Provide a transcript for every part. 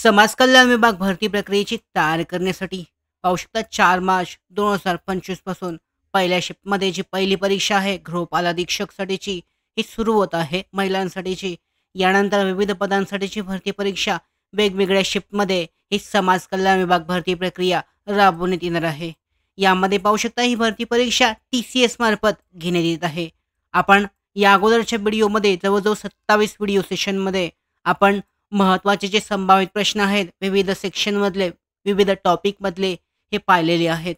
समाज कल्याण विभाग भरती प्रक्रियेची तयारी करण्यासाठी पाहू शकता 4 मार्च 2025 पासून पहिल्या शिफ्टमध्ये जी पहिली परीक्षा आहे गृहपाल अधीक्षकसाठीची ही सुरू होत आहे महिलांसाठीची. यानंतर विविध पदांसाठीची भरती परीक्षा वेगवेगळ्या शिफ्टमध्ये ही समाज कल्याण विभाग भरती प्रक्रिया राबवण्यात येणार आहे. यामध्ये पाहू शकता ही भरती परीक्षा TCS मार्फत घेण्यात येत आहे. आपण या अगोदरच्या व्हिडिओमध्ये जवळजवळ 27 व्हिडिओ सेशनमध्ये आपण महत्त्वाचे जे संभावित प्रश्न आहेत विविध सेक्शनमधले, विविध टॉपिकमधले हे पाहिलेले आहेत.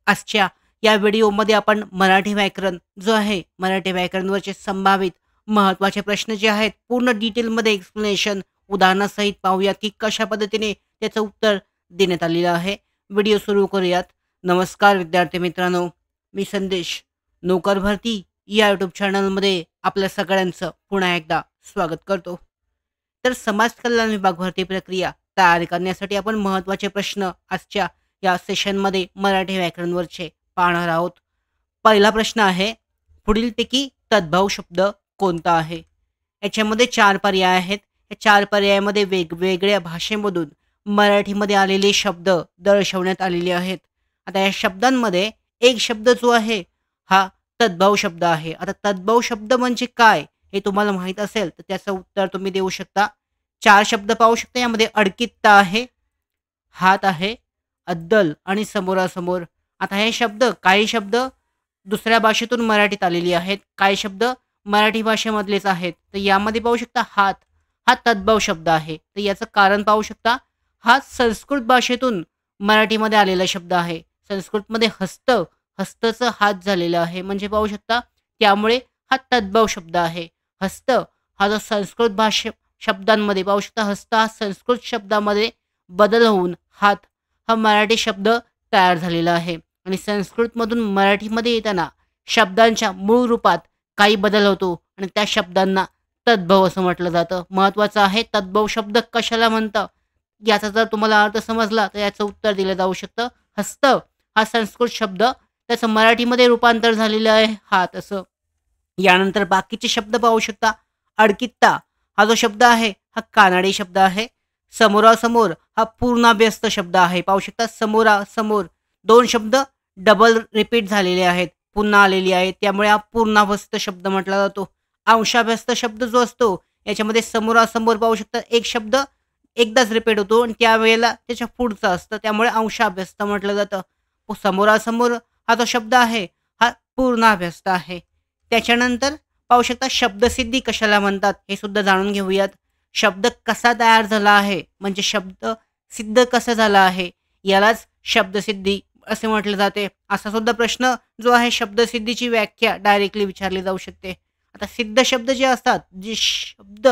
आजच्या या व्हिडिओमध्ये आपण मराठी व्याकरण जो आहे, मराठी व्याकरणवरचे संभावित महत्त्वाचे प्रश्न जे आहेत पूर्ण डिटेलमध्ये एक्सप्लेनेशन उदाहरणासहित पाहूयात की कशा पद्धतीने त्याचं उत्तर देण्यात आलेलं आहे. व्हिडिओ सुरू करूयात. नमस्कार विद्यार्थी मित्रांनो, मी संदेश. नोकर भरती या यूट्यूब चॅनलमध्ये आपल्या सगळ्यांचं पुन्हा एकदा स्वागत करतो. तर समाज कल्याण विभाग भरती प्रक्रिया तयार करण्यासाठी आपण महत्त्वाचे प्रश्न आजच्या या सेशनमध्ये मराठी व्याकरणवरचे पाहणार आहोत. पहिला प्रश्न आहे, पुढीलपैकी तद्भव शब्द कोणता आहे? याच्यामध्ये 4 पर्याय आहेत. या 4 पर्यायामध्ये वेगवेगळ्या भाषेमधून मराठीमध्ये आलेले शब्द दर्शवण्यात आलेले आहेत. आता या शब्दांमध्ये एक शब्द जो आहे हा तद्भव शब्द आहे. आता तद्भव शब्द म्हणजे काय हे तुम्हाला माहीत असेल तर त्याचं उत्तर तुम्ही देऊ शकता. 4 शब्द पाहू शकता. यामध्ये अडकित्ता आहे, हात आहे, अद्दल आणि समोरासमोर. आता हे शब्द काही शब्द दुसऱ्या भाषेतून मराठीत आलेली आहेत, काही शब्द मराठी भाषेमधलेच आहेत. तर यामध्ये पाहू शकता हात हा तद्भव शब्द आहे. तर याचं कारण पाहू शकता, हा संस्कृत भाषेतून मराठीमध्ये आलेला शब्द आहे. संस्कृतमध्ये हस्त, हस्तचं हात झालेलं आहे म्हणजे पाहू शकता त्यामुळे हा तद्भव शब्द आहे. हस्त हा जो संस्कृत शब्दांमध्ये पाहू शकता, हस्त हा संस्कृत शब्दामध्ये बदल होऊन हात हा मराठी शब्द तयार झालेला आहे. आणि संस्कृतमधून मराठीमध्ये येताना शब्दांच्या मूळ रूपात काही बदल होतो आणि त्या शब्दांना तद्भव असं म्हटलं जातं. महत्त्वाचं आहे तद्भव शब्द कशाला म्हणतं याचा जर तुम्हाला अर्थ समजला तर याचं उत्तर दिलं जाऊ शकतं. हस्त हा संस्कृत शब्द, त्याचं मराठीमध्ये रूपांतर झालेलं आहे हात असं. यानंतर बाकीचे शब्द पाहू शकता. अडकित्ता हा जो शब्द आहे हा कानडी शब्द आहे. समोरासमोर हा पूर्णाभ्यस्त शब्द आहे. पाहू शकता समोरासमोर 2 शब्द डबल रिपीट झालेले आहेत, पुन्हा आलेली आहेत, त्यामुळे हा पूर्णाभ्यस्त शब्द म्हटला जातो. अंशाभ्यस्त शब्द जो असतो याच्यामध्ये समोरासमोर पाहू शकता एक शब्द एकदाच रिपीट होतो आणि त्यावेळेला त्याच्या पुढचं असतं, त्यामुळे अंशाभ्यस्त म्हटलं जातं. समोरासमोर हा जो शब्द आहे हा पूर्णाभ्यस्त आहे. त्याच्यानंतर पाहू शकता शब्दसिद्धी कशाला म्हणतात हे सुद्धा जाणून घेऊयात. शब्द कसा तयार झाला आहे म्हणजे शब्द सिद्ध कसा झाला आहे यालाच शब्दसिद्धी असे म्हटले जाते. असा सुद्धा प्रश्न जो आहे शब्दसिद्धीची व्याख्या डायरेक्टली विचारली जाऊ शकते. आता सिद्ध शब्द जे असतात, जे शब्द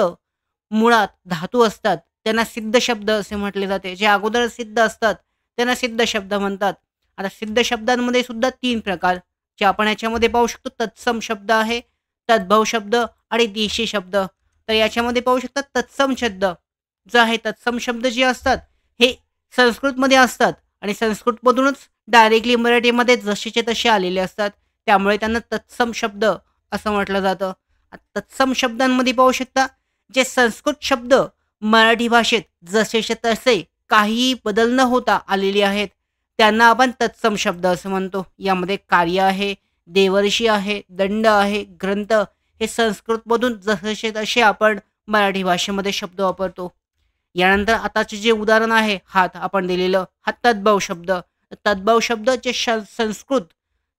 मुळात धातू असतात त्यांना सिद्ध शब्द असे म्हटले जाते. जे अगोदर सिद्ध असतात त्यांना सिद्ध शब्द म्हणतात. आता सिद्ध शब्दांमध्ये सुद्धा 3 प्रकार जे आपण याच्यामध्ये पाहू शकतो. तत्सम शब्द आहे, तद्भव शब्द आणि देशी शब्द. तर याच्यामध्ये पाहू शकता तत्सम शब्द जो आहे, तत्सम शब्द जे असतात हे संस्कृतमध्ये असतात आणि संस्कृतमधूनच डायरेक्टली मराठीमध्ये जसेचे तसे आलेले असतात, त्यामुळे त्यांना तत्सम शब्द असं म्हटलं जातं. तत्सम शब्दांमध्ये पाहू शकता जे संस्कृत शब्द मराठी भाषेत जसेचे तसे काहीही बदल न होता आलेले आहेत त्यांना आपण तत्सम शब्द असं म्हणतो. यामध्ये कार्य आहे, देवर्षी आहे, दंड आहे, ग्रंथ हे संस्कृतमधून जसेचे तसे आपण मराठी भाषेमध्ये शब्द वापरतो. यानंतर आताचे जे उदाहरण आहे हात आपण दिलेलं, हा तद्भव शब्द. तद्भव शब्द जे संस्कृत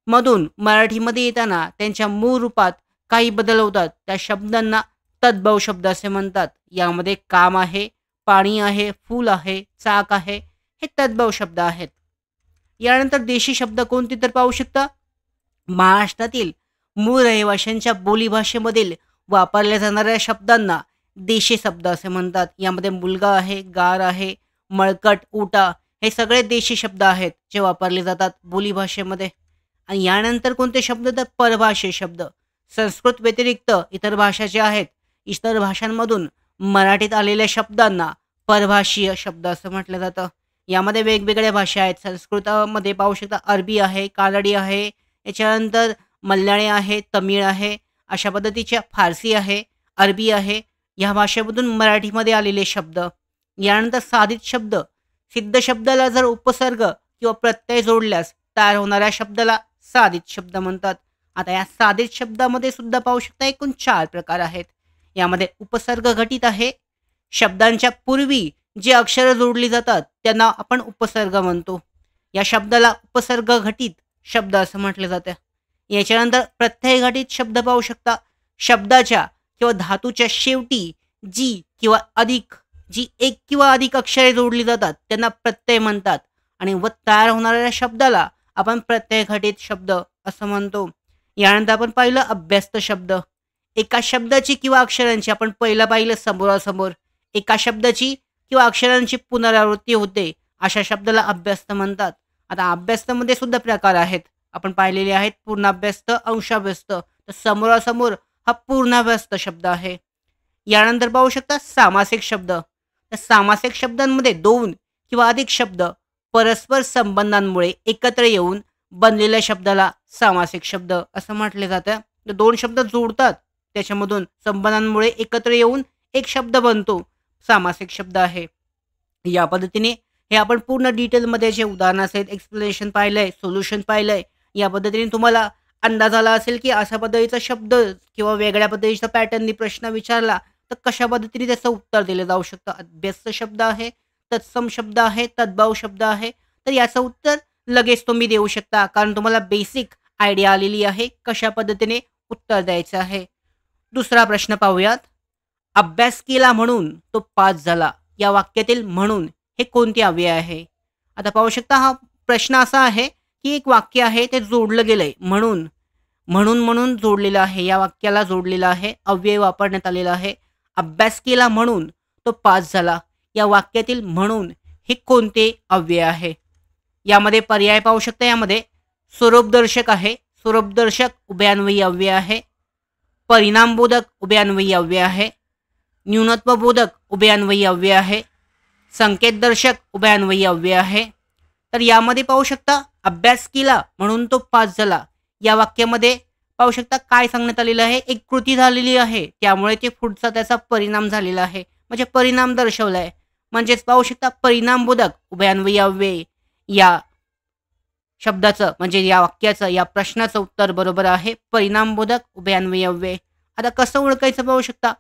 मधून मराठीमध्ये येताना त्यांच्या मूळ रूपात काही बदल होतात त्या शब्दांना तद्भव शब्द असे म्हणतात. यामध्ये काम आहे, पाणी आहे, फूल आहे, चाक आहे हे तद्भव शब्द आहेत. यानंतर देशी शब्द कोणते तर पाहू शकता. महाराष्ट्रातील मूळ रहिवाशांच्या बोलीभाषेमधील वापरल्या जाणाऱ्या शब्दांना देशी शब्द असे म्हणतात. यामध्ये मुलगा आहे, गार आहे, मळकट, उटा हे सगळे देशी शब्द आहेत जे वापरले जातात बोलीभाषेमध्ये. आणि यानंतर कोणते शब्द तर परभाषी शब्द. संस्कृत व्यतिरिक्त इतर भाषा ज्या आहेत, इतर भाषांमधून मराठीत आलेल्या शब्दांना परभाषीय शब्द असं म्हटलं जातं. यामध्ये वेगवेगळ्या भाषा आहेत. संस्कृतामध्ये पाहू शकता अरबी आहे, कानडी आहे, याच्यानंतर मल्याळी आहे, तमिळ आहे, अशा पद्धतीच्या फारसी आहे, अरबी आहे. ह्या भाषेमधून मराठीमध्ये आलेले शब्द. यानंतर साधित शब्द. सिद्ध शब्दाला जर उपसर्ग किंवा प्रत्यय जोडल्यास तयार होणाऱ्या शब्दाला साधित शब्द म्हणतात. आता या साधित शब्दामध्ये सुद्धा पाहू शकता एकूण 4 प्रकार आहेत. यामध्ये उपसर्ग घटित आहे. शब्दांच्या पूर्वी जी अक्षरं जोडली जातात त्यांना आपण उपसर्ग म्हणतो. या शब्दाला उपसर्ग घटित शब्द असं म्हटलं जातं. याच्यानंतर प्रत्यय घटित शब्द पाहू शकता. शब्दाच्या किंवा धातूच्या शेवटी जी किंवा अधिक जी एक किंवा अधिक अक्षरे जोडली जातात त्यांना प्रत्यय म्हणतात आणि व तयार होणाऱ्या शब्दाला आपण प्रत्यय घटित शब्द असं म्हणतो. यानंतर आपण पाहिलं अभ्यस्त शब्द. एका शब्दाची किंवा अक्षरांची आपण पहिलं पाहिलं समोरासमोर. एका शब्दाची किंवा अक्षरांची पुनरावृत्ती होते अशा शब्दाला अभ्यस्त म्हणतात. आता अभ्यस्तामध्ये सुद्धा प्रकार आहेत. आपण पाहिलेले आहेत पूर्णाभ्यस्त, अंशाभ्यस्त. तर समोरासमोर हा पूर्णाभ्यस्त शब्द आहे. यानंतर पाहू शकता सामासिक शब्द. तर सामासिक शब्दांमध्ये 2 किंवा अधिक शब्द परस्पर संबंधांमुळे एकत्र येऊन बनलेल्या शब्दाला सामासिक शब्द असं म्हटले जातं. 2 शब्द जोडतात त्याच्यामधून संबंधांमुळे एकत्र येऊन एक शब्द बनतो, सामासिक शब्द आहे. या पद्धतीने हे आपण पूर्ण डिटेलमध्ये जे उदाहरण असेल, एक्सप्लेनेशन पाहिलंय, सोल्युशन पाहिलंय. या पद्धतीने तुम्हाला अंदाज आला असेल की अशा पद्धतीचा शब्द किंवा वेगळ्या पद्धतीचा पॅटर्ननी प्रश्न विचारला तर कशा पद्धतीने त्याचं उत्तर दिलं जाऊ शकतं. अभ्यस्त शब्द आहे, तत्सम शब्द आहे, तद्भव शब्द आहे. तर याचं उत्तर लगेच तुम्ही देऊ शकता कारण तुम्हाला बेसिक आयडिया आलेली आहे कशा पद्धतीने उत्तर द्यायचं आहे. दुसरा प्रश्न पाहूयात. अभ्यास केला म्हणून तो पास झाला या वाक्यातील म्हणून हे कोणते अव्यय आहे? आता पाहू शकता हा प्रश्न असा आहे की एक वाक्य आहे ते जोडलं गेलंय म्हणून म्हणून म्हणून जोडलेलं आहे. या वाक्याला जोडलेलं आहे, अव्यय वापरण्यात आलेला आहे. अभ्यास केला म्हणून तो पास झाला या वाक्यातील म्हणून हे कोणते अव्यय आहे? यामध्ये पर्याय पाहू शकता. यामध्ये स्वरूपदर्शक आहे, स्वरूपदर्शक उभयान्वयी अव्यय आहे. परिणामबोधक उभयान्वयी अव्यय आहे. न्यूनत्वबोधक उभयान्वयी अव्यय आहे. संकेतदर्शक उभयान्वयी अव्यय आहे. तर यामध्ये पाहू शकता अभ्यास केला म्हणून तो पास झाला या वाक्यामध्ये पाहू शकता काय सांगण्यात आलेलं आहे, एक कृती झालेली आहे त्यामुळे ते पुढचा त्याचा परिणाम झालेला आहे म्हणजे परिणाम दर्शवला आहे. म्हणजेच पाहू शकता परिणामबोधक उभयान्वयी अव्यय या शब्दाचं म्हणजे या वाक्याचं या प्रश्नाचं उत्तर बरोबर आहे परिणामबोधक उभयान्वयी अव्यय. आता कसं ओळखायचं पाहू शकता.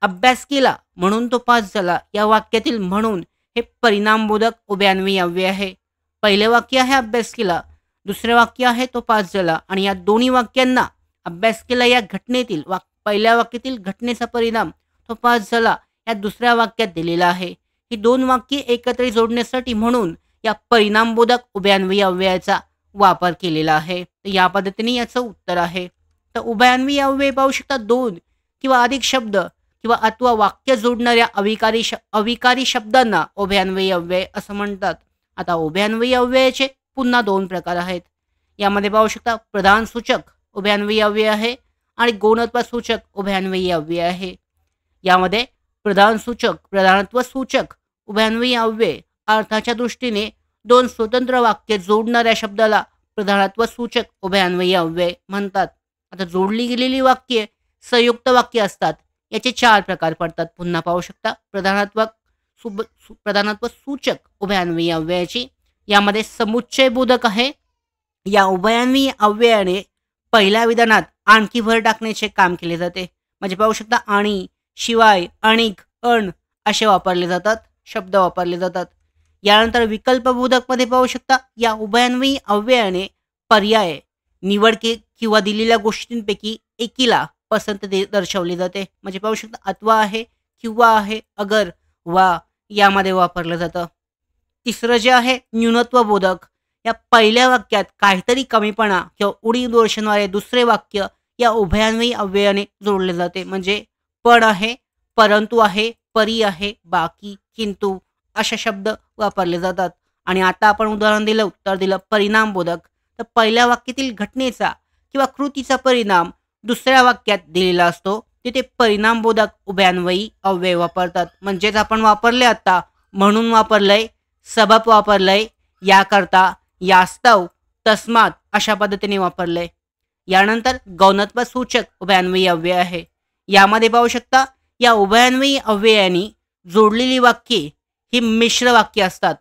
अभ्यास केला म्हणून तो पास झाला या वाक्यातील म्हणून हे परिणामबोधक उभयान्वयी अव्यय आहे. पहिले वाक्य आहे अभ्यास केला, दुसरे वाक्य आहे तो पास झाला आणि या दोन्ही वाक्यांना अभ्यास केला या घटनेतील पहिल्या वाक्यातील घटनेचा परिणाम तो पास झाला या दुसऱ्या वाक्यात दिलेला आहे. ही 2 वाक्ये एकत्र जोडण्यासाठी म्हणून या परिणामबोधक उभयान्वयी अव्ययाचा वापर केलेला आहे. तर या पद्धतीने याचं उत्तर आहे. तर उभयान्वयी अव्यय पाहू शकता 2 किंवा अधिक शब्द किंवा अथवा वाक्य जोडणाऱ्या अविकारी शब्दांना उभयान्वयी अव्यय असं म्हणतात. आता उभयान्वयी अव्ययाचे पुन्हा 2 प्रकार आहेत. यामध्ये पाहू शकता प्रधान सूचक उभयान्वयी अव्यय आहे आणि गौणत्व सूचक उभयान्वयी अव्यय आहे. यामध्ये प्रधानत्व सूचक उभयान्वयी अव्यय अर्थाच्या दृष्टीने 2 स्वतंत्र वाक्य जोडणाऱ्या शब्दाला प्रधानत्व सूचक उभयान्वयी अव्यय म्हणतात. आता जोडली गेलेली वाक्ये संयुक्त वाक्य असतात. याचे 4 प्रकार पडतात. पुन्हा पाहू शकता प्रधानत्व सूचक उभयान्वयी अव्ययाची. यामध्ये समुच्चय बोधक आहे. या उभयान्वयी अव्ययाने पहिल्या विधानात आणखी भर टाकण्याचे काम केले जाते. म्हणजे पाहू शकता आणि, शिवाय, आणिक, अण असे वापरले जातात, शब्द वापरले जातात. यानंतर विकल्पबोधक मध्ये पाहू शकता या उभयान्वयी अव्ययाने पर्याय, निवड किंवा दिलेल्या गोष्टींपैकी एकीला पसंती दर्शवली जाते. म्हणजे पाहू शकता अथवा आहे, किंवा आहे, अगर, वा यामध्ये वापरलं जातं. तिसरं जे आहे न्यूनत्वबोधक. या पहिल्या वाक्यात काहीतरी कमीपणा किंवा उणीव दर्शवणारे दुसरे वाक्य या उभयान्वयी अव्ययाने जोडले जाते. म्हणजे पण आहे, परंतु आहे, परी आहे, बाकी, किंतु असे शब्द वापरले जातात. आणि आता आपण उदाहरण दिलं, उत्तर दिलं परिणामबोधक. तर पहिल्या वाक्यातील घटनेचा किंवा कृतीचा परिणाम दुसऱ्या वाक्यात दिलेला असतो. तिथे परिणामबोधक उभयान्वयी अव्यय वापरतात. म्हणजेच आपण वापरले आता म्हणून वापरलंय, सबब वापरलंय, याकरता, यास्तव, तस्मात अशा पद्धतीने वापरलंय. यानंतर गौणत्व सूचक उभयान्वयी अव्यय आहे. यामध्ये पाहू शकता या उभयान्वयी अव्ययानी जोडलेली वाक्ये ही मिश्र वाक्य असतात.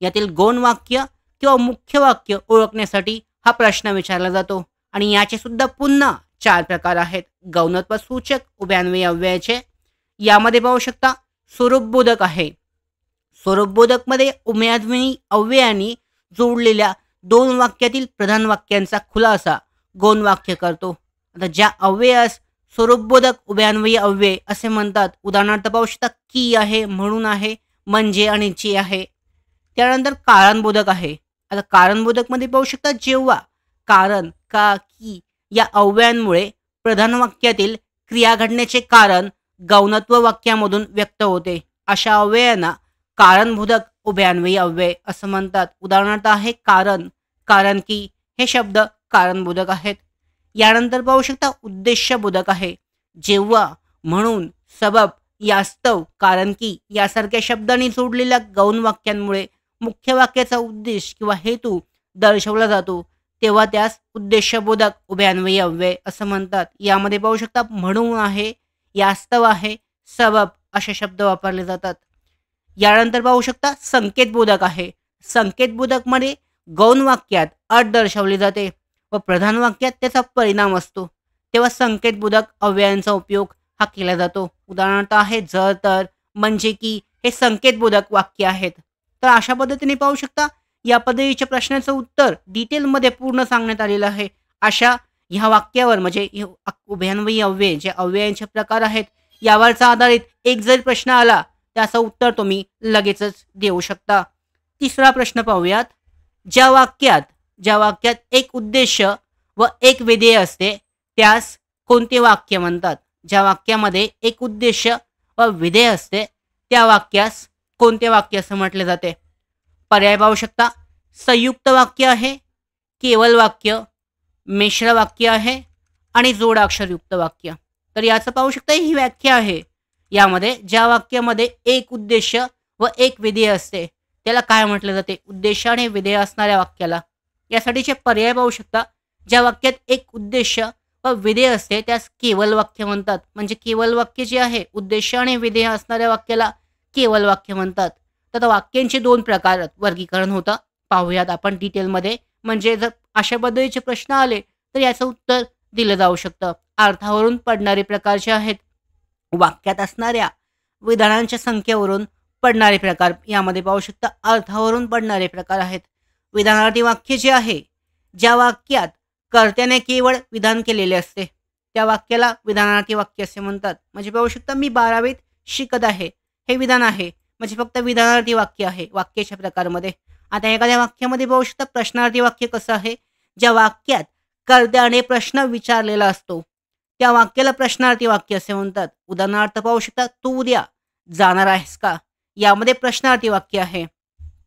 यातील गौण वाक्य किंवा मुख्य वाक्य ओळखण्यासाठी हा प्रश्न विचारला जातो आणि याचे सुद्धा पुन्हा 4 प्रकार आहेत. गौणत्व सूचक उभयान्वयी अव्ययाचे. यामध्ये पाहू शकता स्वरूपबोधक आहे. स्वरूपबोधकमध्ये उभयान्वयी अव्ययांनी जोडलेल्या 2 वाक्यातील प्रधान वाक्यांचा खुलासा गौण वाक्य करतो. आता ज्या अव्ययास स्वरूपबोधक उभयान्वयी अव्यय असे म्हणतात. उदाहरणार्थ पाहू शकता की आहे, म्हणून आहे, म्हणजे आणि जे आहे. त्यानंतर कारणबोधक आहे. आता कारणबोधकमध्ये पाहू शकता जेव्हा कारण, का, की या अव्ययांमुळे प्रधान वाक्यातील क्रिया घडण्याचे कारण गौणत्व वाक्यामधून व्यक्त होते. अशा अव्ययांना कारणबोधक उभयान्वयी अव्यय असं म्हणतात. उदाहरणार्थ आहे कारण, कारण की हे शब्द कारणबोधक आहेत. यानंतर पाहू शकता उद्देशबोधक आहे. जेव्हा, म्हणून, सबब, यास्तव, कारण की यासारख्या शब्दांनी जोडलेल्या गौण वाक्यांमुळे मुख्य वाक्याचा उद्देश किंवा हेतू दर्शवला जातो तेव्हा त्यास उद्देशबोधक उभयान्वयी अव्यय असं म्हणतात. यामध्ये पाहू शकता म्हणून आहे, यास्तव आहे, सबब असे शब्द वापरले जातात. यानंतर पाहू शकता संकेतबोधक आहे. संकेतबोधकमध्ये गौण वाक्यात अट दर्शवली जाते व प्रधान वाक्यात त्याचा परिणाम असतो तेव्हा संकेतबोधक अव्ययांचा उपयोग हा केला जातो. उदाहरणार्थ आहे जर, तर, म्हणजे की हे संकेतबोधक वाक्य आहेत. तर अशा पद्धतीने पाहू शकता या पद्धतीच्या प्रश्नाचं उत्तर डिटेलमध्ये पूर्ण सांगण्यात आलेलं आहे. अशा ह्या वाक्यावर म्हणजे हे उभयान्वयी अव्यय जे अव्ययांचे प्रकार आहेत यावरचा आधारित एक जरी प्रश्न आला त्याचं उत्तर तुम्ही लगेचच देऊ शकता. तिसरा प्रश्न पाहूयात. ज्या वाक्यात एक उद्देश व एक विधेय असते त्यास कोणते वाक्य म्हणतात? ज्या वाक्यामध्ये एक उद्देश व विधेय असते त्या वाक्यास कोणते वाक्य असं म्हटले जाते? पर्याय पाहू शकता. संयुक्त वाक्य आहे, केवल वाक्य, मिश्र वाक्य आहे आणि जोडाक्षरयुक्त वाक्य. तर याचं पाहू शकता ही व्याख्या आहे. यामध्ये ज्या वाक्यामध्ये एक उद्देश व एक विधेय असते त्याला काय म्हटले जाते? उद्देश आणि विधेय असणाऱ्या वाक्याला. यासाठीचे पर्याय पाहू शकता. ज्या वाक्यात एक उद्देश व विधेय असते त्यास केवल वाक्य म्हणतात. म्हणजे केवल वाक्य जे आहे उद्देश आणि विधेय असणाऱ्या वाक्याला केवल वाक्य म्हणतात. तर वाक्यांचे 2 प्रकार वर्गीकरण होतं. पाहूयात आपण डिटेलमध्ये. म्हणजे जर अशा पद्धतीचे प्रश्न आले तर याचं उत्तर दिलं जाऊ शकतं. अर्थावरून पडणारे प्रकार जे आहेत, वाक्यात असणाऱ्या विधानांच्या संख्येवरून पडणारे प्रकार यामध्ये पाहू शकता. अर्थावरून पडणारे प्रकार आहेत. विधानार्थी वाक्य जे आहे, ज्या वाक्यात कर्त्याने केवळ विधान केलेले असते त्या वाक्याला विधानार्थी वाक्य असे म्हणतात. म्हणजे पाहू शकता मी 12वीत शिकत आहे हे विधान आहे. म्हणजे फक्त विधानार्थी वाक्य आहे वाक्याच्या प्रकारमध्ये. आता एखाद्या वाक्यामध्ये पाहू शकता प्रश्नार्थी वाक्य कसं आहे? ज्या वाक्यात कर्त्याने प्रश्न विचारलेला असतो त्या वाक्याला प्रश्नार्थी वाक्य असे म्हणतात. उदाहरणार्थ पाहू शकता तू उद्या जाणार आहेस का? यामध्ये प्रश्नार्थी वाक्य आहे.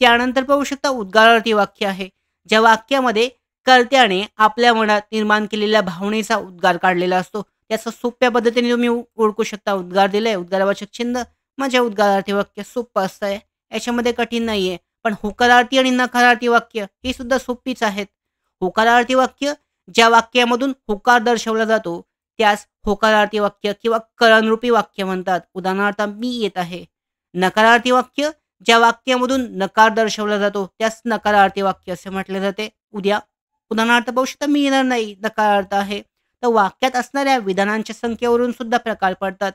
त्यानंतर पाहू शकता उद्गारार्थी वाक्य आहे. ज्या वाक्यामध्ये कर्त्याने आपल्या मनात निर्माण केलेल्या भावनेचा उद्गार काढलेला असतो त्याचं सोप्या पद्धतीने तुम्ही ओळखू शकता. उद्गार दिलाय, उद्गारवाचक चिन्ह म्हणजे उद्गारार्थी वाक्य सोपं असतंय. याच्यामध्ये कठीण नाहीये. पण होकारार्थी आणि नकारार्थी वाक्य ही सुद्धा सोपीच आहेत. होकारार्थी वाक्य ज्या वाक्यामधून होकार दर्शवला जातो त्यास होकारार्थी वाक्य किंवा करणरूपी वाक्य म्हणतात. उदाहरणार्थ मी येत आहे. नकारार्थी वाक्य ज्या वाक्यामधून नकार दर्शवला जातो त्यास नकारार्थी वाक्य असे म्हटले जाते. उद्या उदाहरणार्थ पाहू शकता मी येणार नाही, नकारार्थ आहे. तर वाक्यात असणाऱ्या विधानांच्या संख्येवरून सुद्धा प्रकार पडतात.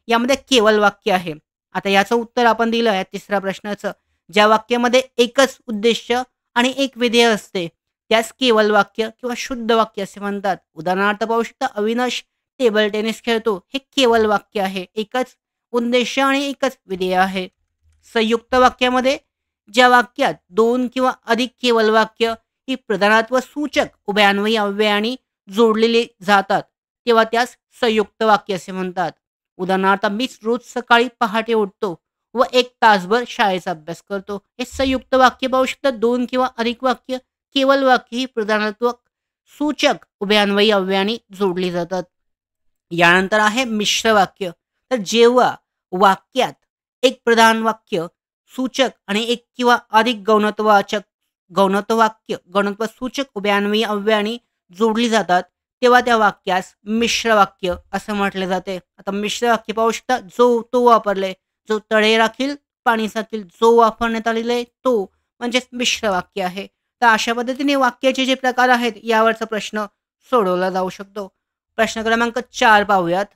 यामध्ये केवल वाक्य आहे. आता याचं उत्तर आपण दिलं आहे तिसऱ्या प्रश्नाचं. ज्या वाक्यामध्ये एकच उद्देश आणि एक विधेय असते त्यास केवल वाक्य किंवा शुद्ध वाक्य असे म्हणतात. उदाहरणार्थ पाहू शकता अविनाश टेबल टेनिस खेळतो हे केवल वाक्य आहे. एकच उद्देश आणि एकच विधेय आहे. संयुक्त वाक्यामध्ये ज्या वाक्यात 2 किंवा अधिक केवल वाक्य ही प्रधानत्व सूचक उभयान्वयी अव्ययाने जोडलेले जातात तेव्हा त्यास संयुक्त वाक्य असे म्हणतात. उदाहरणार्थ मीच रोज सकाळी पहाटे उठतो व 1 तासभर शाळेचा अभ्यास करतो. हे संयुक्त वाक्य पाहू शकता. 2 किंवा अधिक वाक्य केवल वाक्य ही प्रधानत्व सूचक उभयान्वयी अव्ययाने जोडली जातात. यानंतर आहे मिश्र वाक्य. तर जेव्हा वाक्यात एक प्रधान वाक्य सूचक आणि एक किंवा अधिक गौणत्व सूचक उभयान्वयी अव्ययाने जोडली जातात तेव्हा त्या वाक्यास मिश्र वाक्य असं म्हटले जाते. आता मिश्र वाक्य पाहू शकता जो तो वापरले. जो तळे राखील पाणीसातील जो वापरण्यात आलेला आहे तो म्हणजेच मिश्र वाक्य आहे. तर अशा पद्धतीने वाक्याचे जे प्रकार आहेत यावरचा प्रश्न सोडवला जाऊ शकतो. प्रश्न क्रमांक 4 पाहूयात.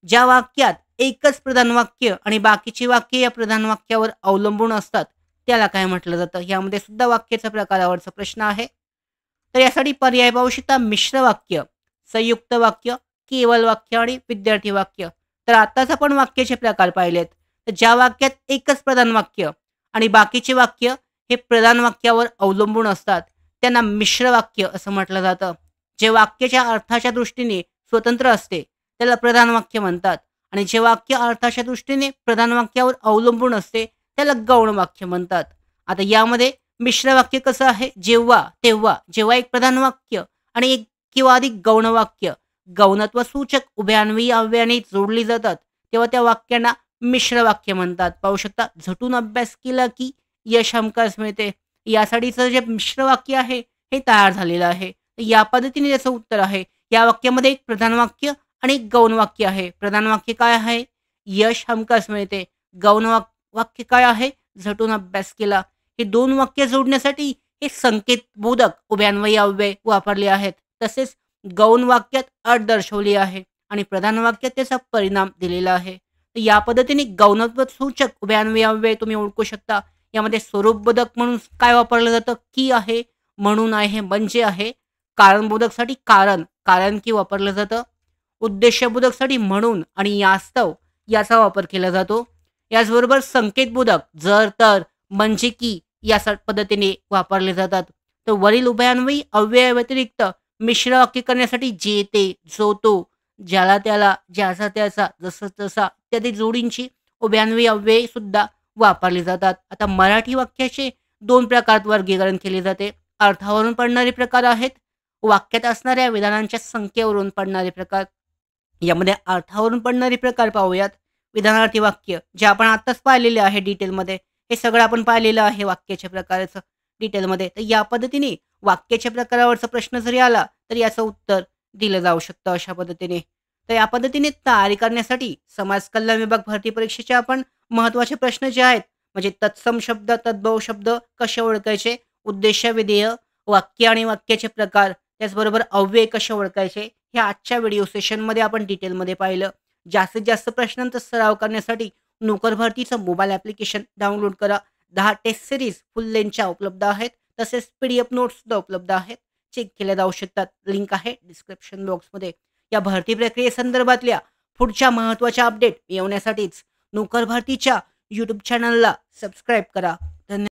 ज्या वाक्यात एकच प्रधान वाक्य आणि बाकीची वाक्य या प्रधान वाक्यावर अवलंबून असतात, त्याला काय म्हटलं जातं? यामध्ये सुद्धा वाक्याच्या प्रकारावरचा प्रश्न आहे. तर यासाठी पर्याय पाहू शकता. मिश्र वाक्य, संयुक्त वाक्य, केवळ वाक्य आणि विद्यार्थी वाक्य. तर आत्ताच आपण वाक्याचे प्रकार पाहिलेत. तर ज्या वाक्यात एकच प्रधान वाक्य आणि बाकीचे वाक्य हे प्रधान वाक्यावर अवलंबून असतात, त्यांना मिश्र वाक्य असं म्हटलं जातं. जे वाक्याच्या अर्थाच्या दृष्टीने स्वतंत्र असते, त्याला प्रधान वाक्य म्हणतात आणि जे वाक्य अर्थाच्या दृष्टीने प्रधान वाक्यावर अवलंबून असते, त्याला गौण वाक्य म्हणतात. आता यामध्ये मिश्र वाक्य कसं आहे? जेव्हा, तेव्हा, जेव्हा एक प्रधान वाक्य आणि एक किंवा अधिक गौण वाक्य गौणत्व सूचक उभयान्वयी अव्ययाने जोडली जातात, तेव्हा त्या वाक्यांना मिश्र वाक्य म्हणतात. पाहू शकता, झटून अभ्यास केला की यश हमखास मिळते. यासाठीचं जे मिश्र वाक्य आहे, हे तयार झालेलं आहे. तर या पद्धतीने त्याचं उत्तर आहे. या वाक्यामध्ये एक प्रधान वाक्य आणि एक गौण वाक्य आहे. प्रधान वाक्य काय आहे? यश हमखास मिळते. गौण वाक्य काय आहे? झटून अभ्यास केला. हे 2 वाक्य जोडण्यासाठी हे संकेतबोधक उभयान्वयी अव्यय वापरले आहेत. तसेच गौण वाक्यात अट दर्शवली आहे आणि प्रधान वाक्यात त्याचा परिणाम दिलेला आहे. तर या पद्धतीने गौणत्व सूचक उभयान्वयी अव्यय तुम्ही ओळखू शकता. यामध्ये स्वरूपबोधक म्हणून काय वापरलं जातं? की आहे, म्हणून आहे, म्हणजे आहे. कारणबोधकसाठी कारण, कारण की वापरलं जातं. उद्देशबोधकसाठी म्हणून आणि यास्तव याचा वापर केला जातो. याचबरोबर संकेतबोधक जर, तर, म्हणजे की या पद्धतीने वापरले जातात. तर वरील उभयान्वयी अव्ययाव्यतिरिक्त मिश्र वाक्य करण्यासाठी जे, ते, जो, तो, ज्याला, त्याला, ज्याचा, त्याचा, जसं, तसा इत्यादी जोडींची उभयान्वयी अव्यय सुद्धा वापरली जातात. आता मराठी वाक्याचे 2 प्रकारात वर्गीकरण केले जाते. अर्थावरून पडणारे प्रकार आहेत. वाक्यात असणाऱ्या विधानांच्या संख्येवरून पडणारे प्रकार. यामध्ये अर्थावरून पडणारे प्रकार पाहूयात. विधानार्थी वाक्य जे आपण आत्ताच पाहिलेले आहे डिटेलमध्ये. हे सगळं आपण पाहिलेलं आहे वाक्याच्या प्रकाराचं डिटेलमध्ये. तर या पद्धतीने वाक्याच्या प्रकारावरचा प्रश्न जरी आला, तर याचं उत्तर दिलं जाऊ शकतं अशा पद्धतीने. तर या पद्धतीने तयारी करण्यासाठी समाज कल्याण विभाग भरती परीक्षेचे आपण महत्त्वाचे प्रश्न जे आहेत, म्हणजे तत्सम शब्द, तद्भव शब्द कसे ओळखायचे, उद्देश, विधेय, वाक्य आणि वाक्याचे प्रकार, त्याचबरोबर अव्यय कसे ओळखायचे, हे आजच्या व्हिडिओ सेशनमध्ये आपण डिटेलमध्ये पाहिलं. जास्तीत जास्त प्रश्नांचा सराव करण्यासाठी नोकर भरतीचं मोबाईल ॲप्लिकेशन डाउनलोड करा. 10 टेस्ट सीरीज फुल लेंथच्या उपलब्ध आहेत. तसेच PDF नोट्स सुद्धा उपलब्ध आहेत. चेक केल्या जाऊ शकतात. लिंक आहे डिस्क्रिप्शन बॉक्समध्ये. या भरती प्रक्रियेसंदर्भातल्या पुढच्या महत्त्वाच्या अपडेट मिळवण्यासाठीच नोकर भरतीच्या यूट्यूब चॅनलला सबस्क्राईब करा. धन्यवाद.